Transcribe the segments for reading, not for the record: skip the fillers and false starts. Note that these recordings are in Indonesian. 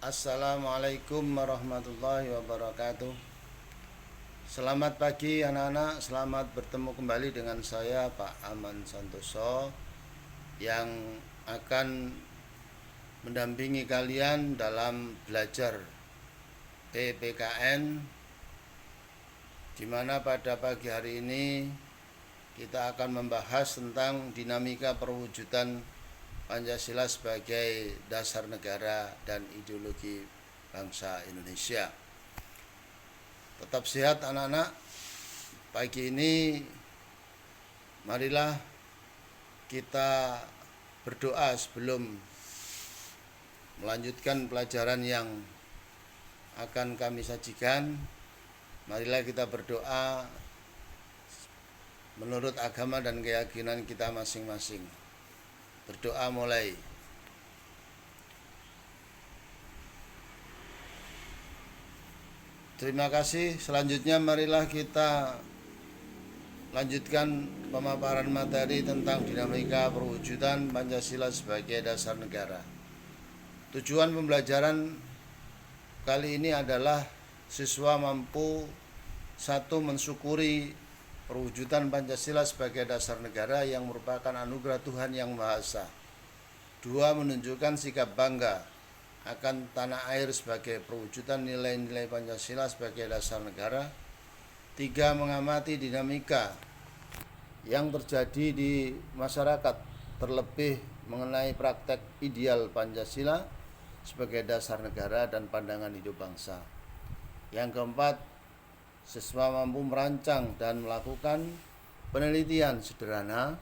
Assalamualaikum warahmatullahi wabarakatuh. Selamat pagi anak-anak, selamat bertemu kembali dengan saya Pak Aman Santoso yang akan mendampingi kalian dalam belajar PPKN, di mana pada pagi hari ini kita akan membahas tentang dinamika perwujudan Pancasila sebagai dasar negara dan ideologi bangsa Indonesia. Tetap sehat anak-anak. Pagi ini marilah kita berdoa sebelum melanjutkan pelajaran yang akan kami sajikan. Marilah kita berdoa menurut agama dan keyakinan kita masing-masing. Berdoa mulai. Terima kasih. Selanjutnya marilah kita lanjutkan pemaparan materi tentang dinamika perwujudan Pancasila sebagai dasar negara. Tujuan pembelajaran kali ini adalah siswa mampu satu, mensyukuri perwujudan Pancasila sebagai dasar negara yang merupakan anugerah Tuhan Yang Maha Esa. Dua, menunjukkan sikap bangga akan tanah air sebagai perwujudan nilai-nilai Pancasila sebagai dasar negara. Tiga, mengamati dinamika yang terjadi di masyarakat, terlebih mengenai praktek ideal Pancasila sebagai dasar negara dan pandangan hidup bangsa. Yang keempat, siswa mampu merancang dan melakukan penelitian sederhana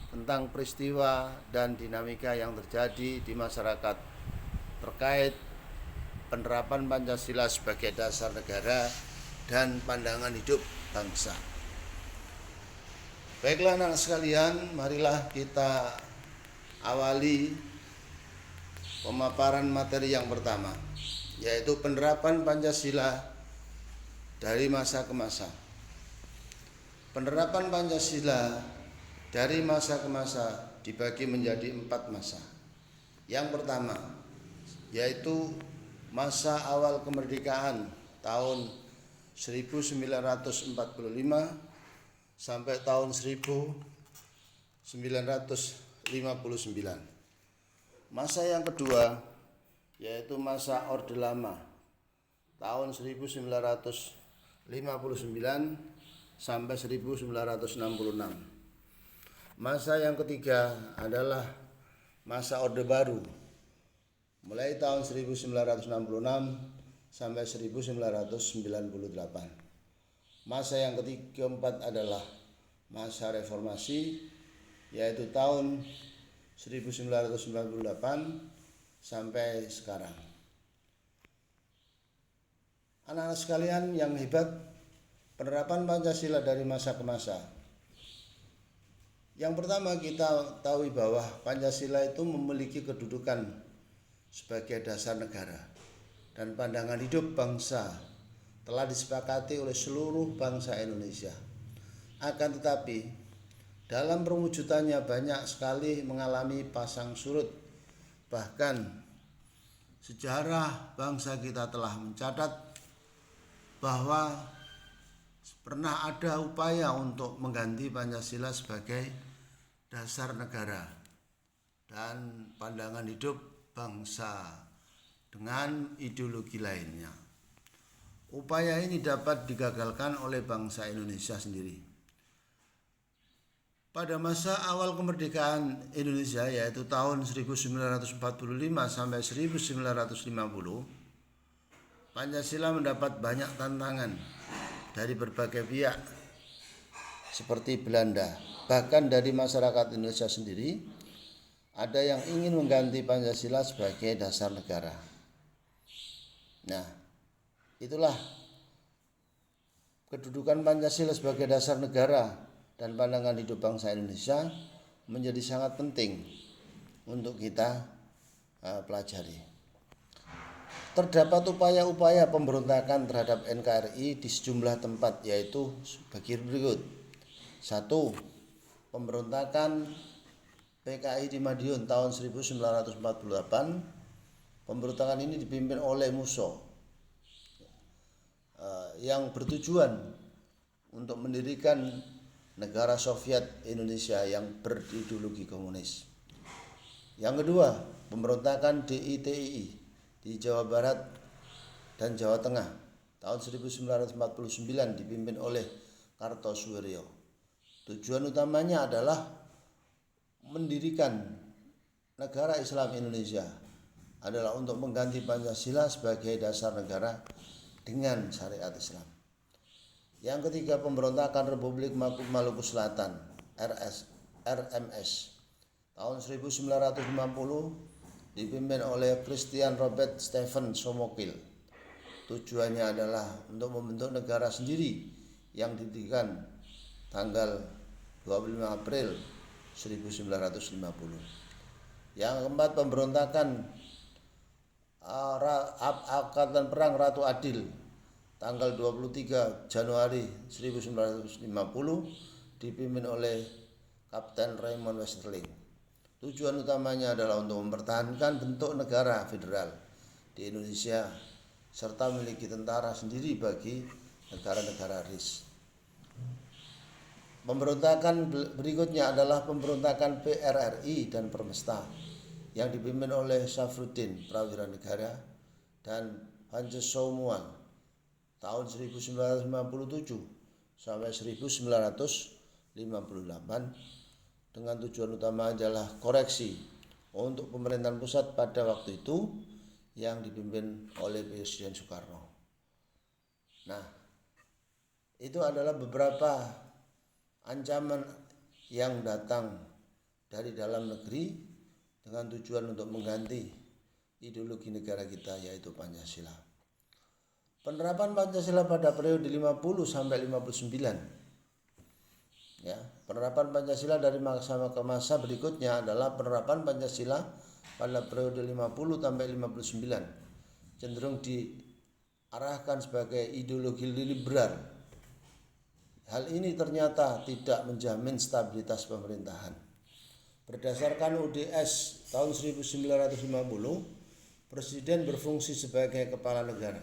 tentang peristiwa dan dinamika yang terjadi di masyarakat terkait penerapan Pancasila sebagai dasar negara dan pandangan hidup bangsa. Baiklah anak sekalian, marilah kita awali pemaparan materi yang pertama, yaitu penerapan Pancasila dari masa ke masa. Penerapan Pancasila dari masa ke masa dibagi menjadi 4 masa. Yang pertama, yaitu masa awal kemerdekaan tahun 1945 sampai tahun 1959. Masa yang kedua, yaitu masa Orde Lama tahun 1959 sampai 1966. Masa yang ketiga adalah masa Orde Baru mulai tahun 1966 sampai 1998. Masa yang keempat adalah masa reformasi, yaitu tahun 1998 sampai sekarang. Anak-anak sekalian yang hebat, penerapan Pancasila dari masa ke masa. Yang pertama, kita tahu bahwa Pancasila itu memiliki kedudukan sebagai dasar negara dan pandangan hidup bangsa telah disepakati oleh seluruh bangsa Indonesia. Akan tetapi, dalam perwujudannya banyak sekali mengalami pasang surut. Bahkan sejarah bangsa kita telah mencatat bahwa pernah ada upaya untuk mengganti Pancasila sebagai dasar negara dan pandangan hidup bangsa dengan ideologi lainnya. Upaya ini dapat digagalkan oleh bangsa Indonesia sendiri. Pada masa awal kemerdekaan Indonesia, yaitu tahun 1945 sampai 1950, Pancasila mendapat banyak tantangan dari berbagai pihak seperti Belanda. Bahkan dari masyarakat Indonesia sendiri ada yang ingin mengganti Pancasila sebagai dasar negara. Nah, itulah kedudukan Pancasila sebagai dasar negara dan pandangan hidup bangsa Indonesia menjadi sangat penting untuk kita pelajari. Terdapat upaya-upaya pemberontakan terhadap NKRI di sejumlah tempat, yaitu sebagai berikut. 1. Pemberontakan PKI di Madiun tahun 1948, Pemberontakan ini dipimpin oleh Musso yang bertujuan untuk mendirikan negara Soviet Indonesia yang berideologi komunis. Yang kedua, pemberontakan DITII di Jawa Barat dan Jawa Tengah tahun 1949 dipimpin oleh Kartosuwiryo. Tujuan utamanya adalah mendirikan negara Islam Indonesia adalah untuk mengganti Pancasila sebagai dasar negara dengan syariat Islam. Yang ketiga, pemberontakan Republik Maluku Selatan RMS tahun 1950 dipimpin oleh Christian Robert Stephen Somokil. Tujuannya adalah untuk membentuk negara sendiri yang didirikan tanggal 25 April 1950. Yang keempat, pemberontakan Angkatan Perang Ratu Adil tanggal 23 Januari 1950 dipimpin oleh Kapten Raymond Westerling. Tujuan utamanya adalah untuk mempertahankan bentuk negara federal di Indonesia serta memiliki tentara sendiri bagi negara-negara RIS. Pemberontakan berikutnya adalah pemberontakan PRRI dan Permesta yang dipimpin oleh Safruddin Prawira Negara dan Pancasumuan tahun 1957 sampai 1958 dengan tujuan utama adalah koreksi untuk pemerintahan pusat pada waktu itu yang dipimpin oleh Presiden Soekarno. Nah, itu adalah beberapa ancaman yang datang dari dalam negeri dengan tujuan untuk mengganti ideologi negara kita yaitu Pancasila. Penerapan Pancasila pada periode 50 sampai 59. Ya, penerapan Pancasila dari masa ke masa berikutnya adalah penerapan Pancasila pada periode 50 sampai 59 cenderung diarahkan sebagai ideologi liberal. Hal ini ternyata tidak menjamin stabilitas pemerintahan. Berdasarkan UDS tahun 1950, Presiden berfungsi sebagai kepala negara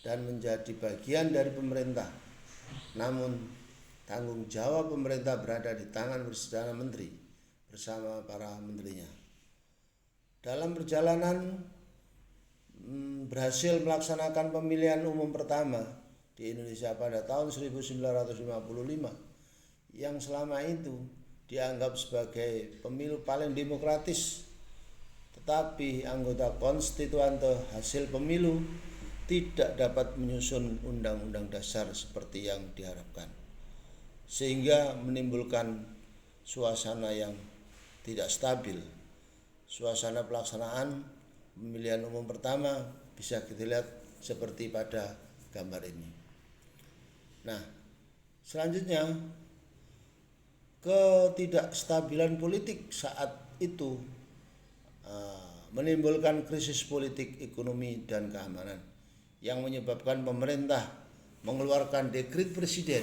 dan menjadi bagian dari pemerintah. Namun, tanggung jawab pemerintah berada di tangan Perdana Menteri bersama para menterinya. Dalam perjalanan berhasil melaksanakan pemilihan umum pertama di Indonesia pada tahun 1955 yang selama itu dianggap sebagai pemilu paling demokratis, tetapi anggota konstituante hasil pemilu tidak dapat menyusun undang-undang dasar seperti yang diharapkan, sehingga menimbulkan suasana yang tidak stabil. Suasana pelaksanaan pemilihan umum pertama bisa kita lihat seperti pada gambar ini. Nah, selanjutnya ketidakstabilan politik saat itu menimbulkan krisis politik, ekonomi, dan keamanan yang menyebabkan pemerintah mengeluarkan dekret presiden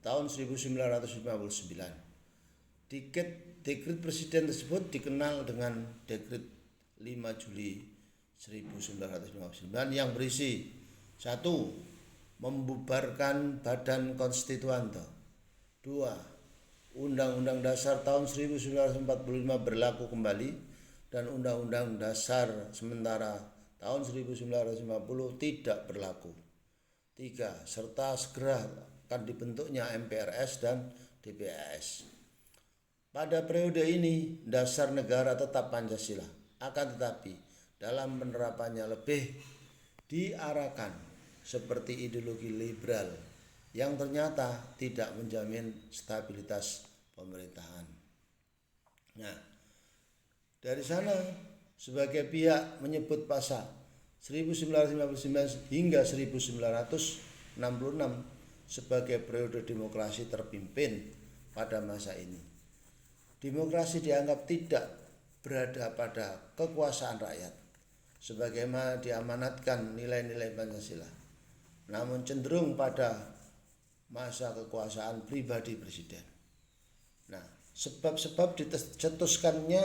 tahun 1959. Dekret presiden tersebut dikenal dengan dekret 5 Juli 1959 yang berisi 1. Membubarkan Badan Konstituante. 2. Undang-Undang Dasar tahun 1945 berlaku kembali dan Undang-Undang Dasar sementara tahun 1950 tidak berlaku. 3. Serta segera akan dibentuknya MPRS dan DPRS. Pada periode ini dasar negara tetap Pancasila, akan tetapi dalam penerapannya lebih diarahkan seperti ideologi liberal yang ternyata tidak menjamin stabilitas pemerintahan. Nah, dari sana sebagai pihak menyebut pasal 1959 hingga 1966 sebagai periode demokrasi terpimpin pada masa ini. Demokrasi dianggap tidak berada pada kekuasaan rakyat sebagaimana diamanatkan nilai-nilai Pancasila, namun cenderung pada masa kekuasaan pribadi presiden. Nah, sebab-sebab dicetuskannya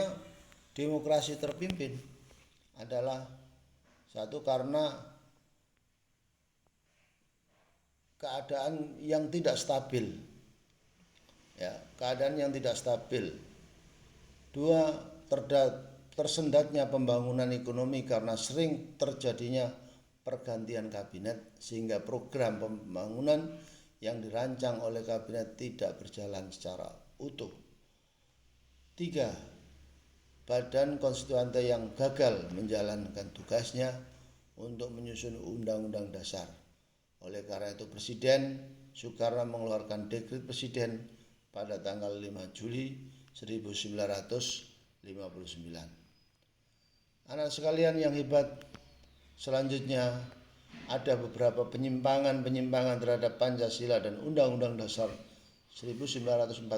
demokrasi terpimpin adalah satu, karena keadaan yang tidak stabil, ya, keadaan yang tidak stabil. Dua, tersendatnya pembangunan ekonomi karena sering terjadinya pergantian kabinet sehingga program pembangunan yang dirancang oleh kabinet tidak berjalan secara utuh. Tiga, badan konstituante yang gagal menjalankan tugasnya untuk menyusun undang-undang dasar. Oleh karena itu Presiden Soekarno mengeluarkan dekret presiden pada tanggal 5 Juli 1959. Anak sekalian yang hebat, selanjutnya ada beberapa penyimpangan terhadap Pancasila dan Undang-Undang Dasar 1945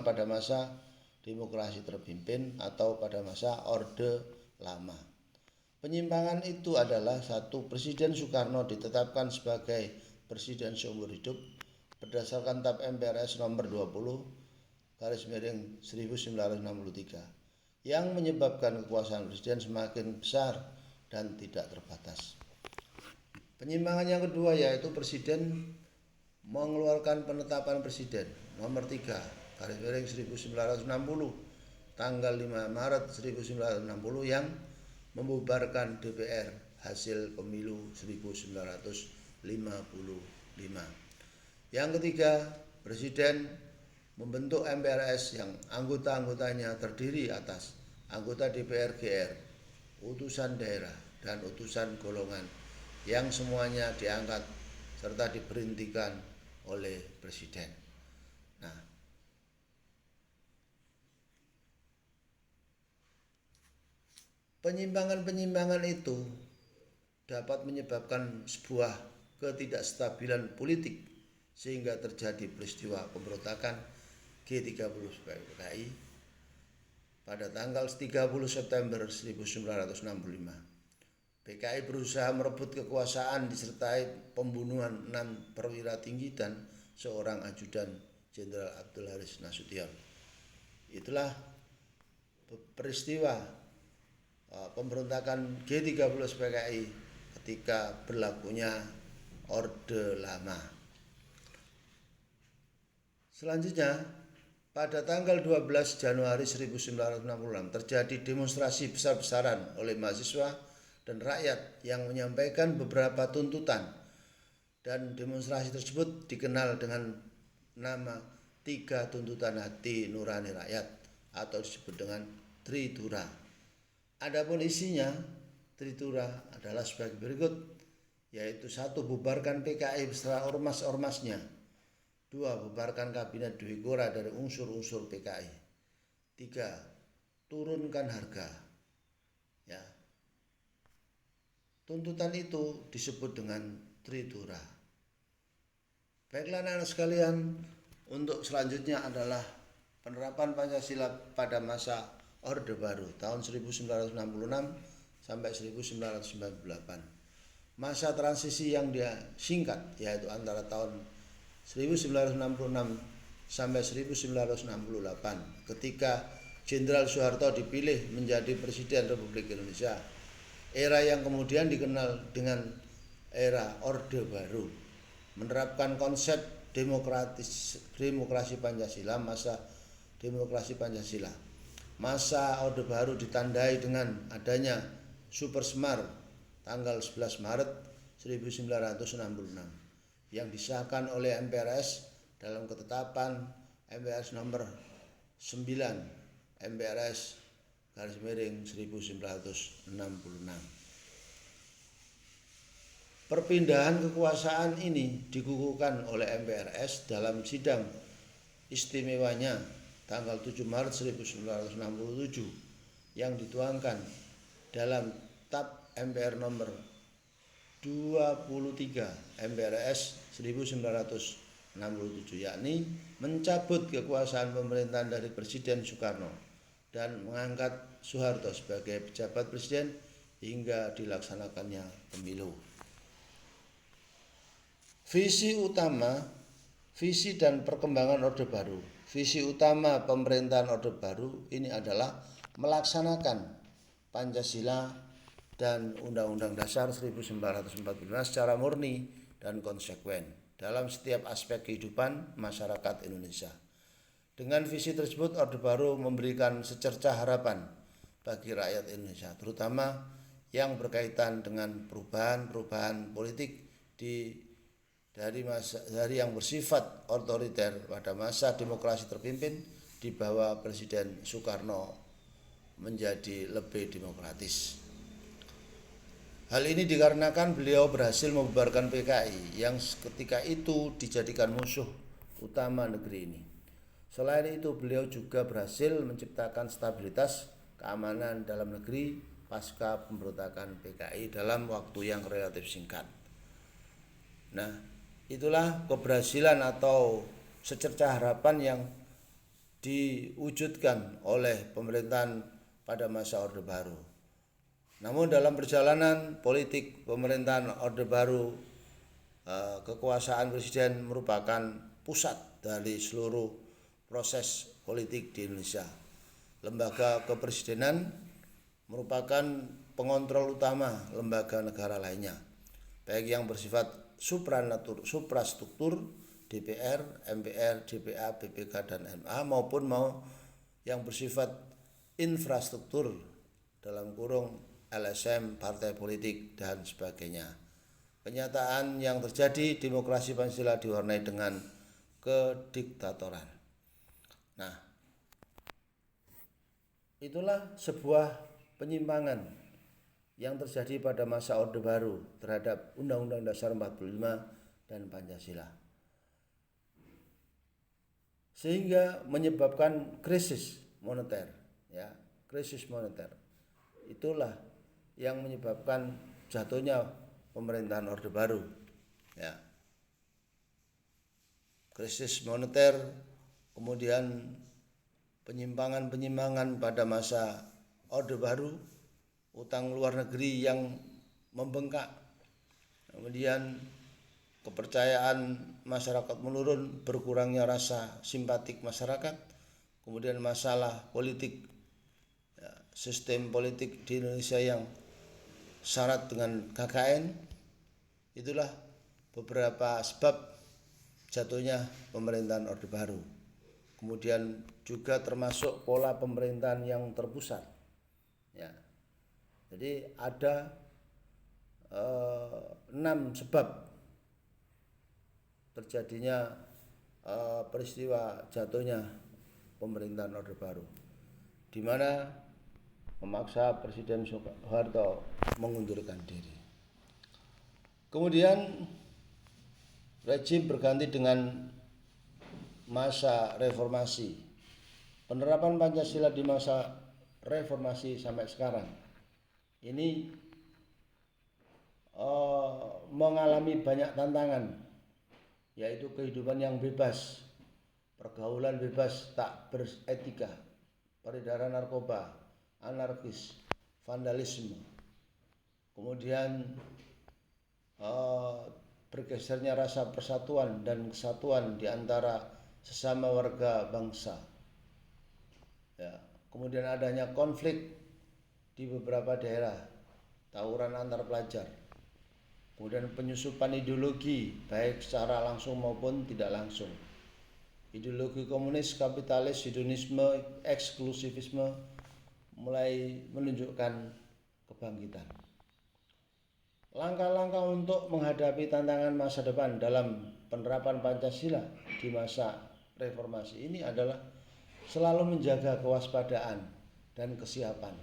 pada masa demokrasi terpimpin atau pada masa Orde Lama. Penyimpangan itu adalah satu, Presiden Soekarno ditetapkan sebagai presiden seumur hidup berdasarkan TAP MPRS nomor 20/1963 yang menyebabkan kekuasaan presiden semakin besar dan tidak terbatas. Penyimpangan yang kedua yaitu Presiden mengeluarkan penetapan Presiden nomor 3/1960 tanggal 5 Maret 1960 yang membubarkan DPR hasil pemilu 1955. Yang ketiga, Presiden membentuk MPRS yang anggota-anggotanya terdiri atas anggota DPR GR, utusan daerah, dan utusan golongan yang semuanya diangkat serta diberhentikan oleh Presiden. Nah, penyimpangan-penyimpangan itu dapat menyebabkan sebuah ketidakstabilan politik sehingga terjadi peristiwa pemberontakan G30 PKI pada tanggal 30 September 1965. PKI berusaha merebut kekuasaan disertai pembunuhan 6 perwira tinggi dan seorang ajudan Jenderal Abdul Haris Nasution. Itulah peristiwa pemberontakan G30 PKI ketika berlakunya Orde Lama. Selanjutnya, pada tanggal 12 Januari 1966 terjadi demonstrasi besar-besaran oleh mahasiswa dan rakyat yang menyampaikan beberapa tuntutan, dan demonstrasi tersebut dikenal dengan nama 3 tuntutan hati nurani rakyat atau disebut dengan Tritura. Adapun isinya Tritura adalah sebagai berikut, yaitu 1. Bubarkan PKI beserta ormas-ormasnya. 2. Bubarkan kabinet Dwi Kora dari unsur-unsur PKI. 3. Turunkan harga. Ya. Tuntutan itu disebut dengan Tritura. Baiklah anak-anak sekalian, untuk selanjutnya adalah penerapan Pancasila pada masa Orde Baru tahun 1966 sampai 1998. Masa transisi yang dia singkat yaitu antara tahun 1966 sampai 1968 ketika Jenderal Soeharto dipilih menjadi Presiden Republik Indonesia. Era yang kemudian dikenal dengan era Orde Baru, menerapkan konsep demokrasi Pancasila, masa demokrasi Pancasila. Masa Orde Baru ditandai dengan adanya Super Semar tanggal 11 Maret 1966 yang disahkan oleh MPRS dalam ketetapan MPRS nomor 9 MPRS /1966. Perpindahan kekuasaan ini dikukuhkan oleh MPRS dalam sidang istimewanya tanggal 7 Maret 1967 yang dituangkan dalam TAP MPR nomor 23 MPRS 1967, yakni mencabut kekuasaan pemerintahan dari Presiden Soekarno dan mengangkat Soeharto sebagai pejabat presiden hingga dilaksanakannya pemilu. Visi dan perkembangan Orde Baru. Visi utama pemerintahan Orde Baru ini adalah melaksanakan Pancasila dan Undang-Undang Dasar 1945 secara murni dan konsekuen dalam setiap aspek kehidupan masyarakat Indonesia. Dengan visi tersebut, Orde Baru memberikan secercah harapan bagi rakyat Indonesia, terutama yang berkaitan dengan perubahan politik dari yang bersifat otoriter pada masa demokrasi terpimpin di bawah Presiden Soekarno menjadi lebih demokratis. Hal ini dikarenakan beliau berhasil membubarkan PKI yang ketika itu dijadikan musuh utama negeri ini. Selain itu, beliau juga berhasil menciptakan stabilitas keamanan dalam negeri pasca pemberontakan PKI dalam waktu yang relatif singkat. Nah, itulah keberhasilan atau secercah harapan yang diwujudkan oleh pemerintahan pada masa Orde Baru. Namun dalam perjalanan politik pemerintahan Orde Baru, kekuasaan presiden merupakan pusat dari seluruh proses politik di Indonesia. Lembaga kepresidenan merupakan pengontrol utama lembaga negara lainnya, baik yang bersifat suprastruktur DPR, MPR, DPA, BPK, dan MA maupun yang bersifat infrastruktur dalam kurung LSM, partai politik, dan sebagainya. Kenyataan yang terjadi, demokrasi Pancasila diwarnai dengan kediktatoran. Nah, itulah sebuah penyimpangan yang terjadi pada masa Orde Baru terhadap Undang-Undang Dasar 45 dan Pancasila, sehingga menyebabkan krisis moneter, krisis moneter. Itulah yang menyebabkan jatuhnya pemerintahan Orde Baru, krisis moneter, kemudian penyimpangan pada masa Orde Baru, utang luar negeri yang membengkak, kemudian kepercayaan masyarakat menurun, berkurangnya rasa simpatik masyarakat, kemudian masalah politik, sistem politik di Indonesia yang syarat dengan KKN. Itulah beberapa sebab jatuhnya pemerintahan Orde Baru. Kemudian juga termasuk pola pemerintahan yang terpusat. Jadi ada 6 sebab terjadinya peristiwa jatuhnya pemerintahan Orde Baru, di mana memaksa Presiden Soeharto mengundurkan diri. Kemudian rezim berganti dengan masa reformasi. Penerapan Pancasila di masa reformasi sampai sekarang ini mengalami banyak tantangan, yaitu kehidupan yang bebas, pergaulan bebas tak beretika, peredaran narkoba, anarkis, vandalisme, kemudian bergesernya rasa persatuan dan kesatuan di antara sesama warga bangsa. Kemudian adanya konflik di beberapa daerah, tawuran antar pelajar, kemudian penyusupan ideologi baik secara langsung maupun tidak langsung, ideologi komunis, kapitalis, hedonisme, eksklusivisme mulai menunjukkan kebangkitan. Langkah-langkah untuk menghadapi tantangan masa depan dalam penerapan Pancasila di masa reformasi ini adalah selalu menjaga kewaspadaan dan kesiapan.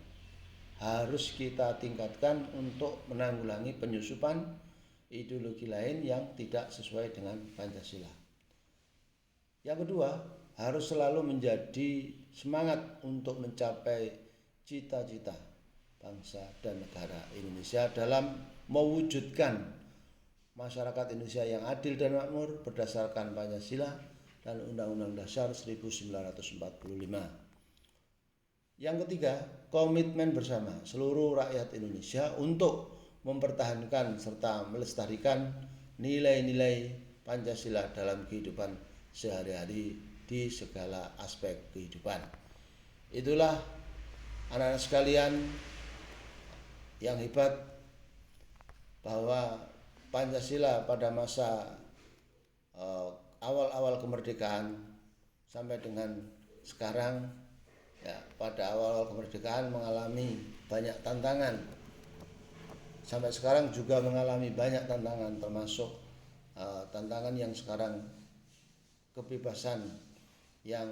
Harus kita tingkatkan untuk menanggulangi penyusupan ideologi lain yang tidak sesuai dengan Pancasila. Yang kedua, harus selalu menjadi semangat untuk mencapai cita-cita bangsa dan negara Indonesia dalam mewujudkan masyarakat Indonesia yang adil dan makmur berdasarkan Pancasila dan Undang-Undang Dasar 1945. Yang ketiga, komitmen bersama seluruh rakyat Indonesia untuk mempertahankan serta melestarikan nilai-nilai Pancasila dalam kehidupan sehari-hari di segala aspek kehidupan. Itulah anak-anak sekalian, yang hebat bahwa Pancasila pada masa awal-awal kemerdekaan sampai dengan sekarang, ya, pada awal kemerdekaan mengalami banyak tantangan, sampai sekarang juga mengalami banyak tantangan, termasuk tantangan yang sekarang kebebasan yang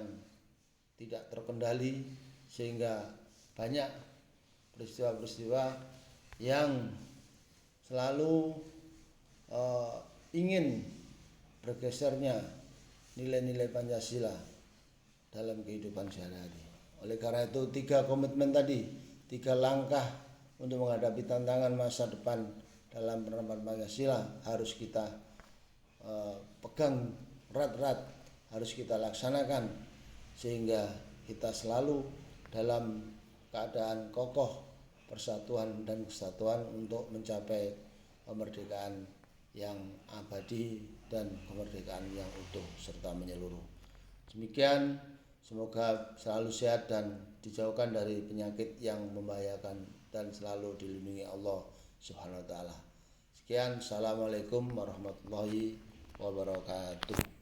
tidak terkendali, sehingga banyak peristiwa-peristiwa yang selalu ingin bergesernya nilai-nilai Pancasila dalam kehidupan sehari-hari. Oleh karena itu 3 komitmen tadi, 3 langkah untuk menghadapi tantangan masa depan dalam penerapan Pancasila harus kita pegang erat-erat, harus kita laksanakan sehingga kita selalu dalam keadaan kokoh, persatuan dan kesatuan untuk mencapai kemerdekaan yang abadi dan kemerdekaan yang utuh serta menyeluruh. Demikian, semoga selalu sehat dan dijauhkan dari penyakit yang membahayakan dan selalu dilindungi Allah Subhanahu wa taala. Sekian, assalamualaikum warahmatullahi wabarakatuh.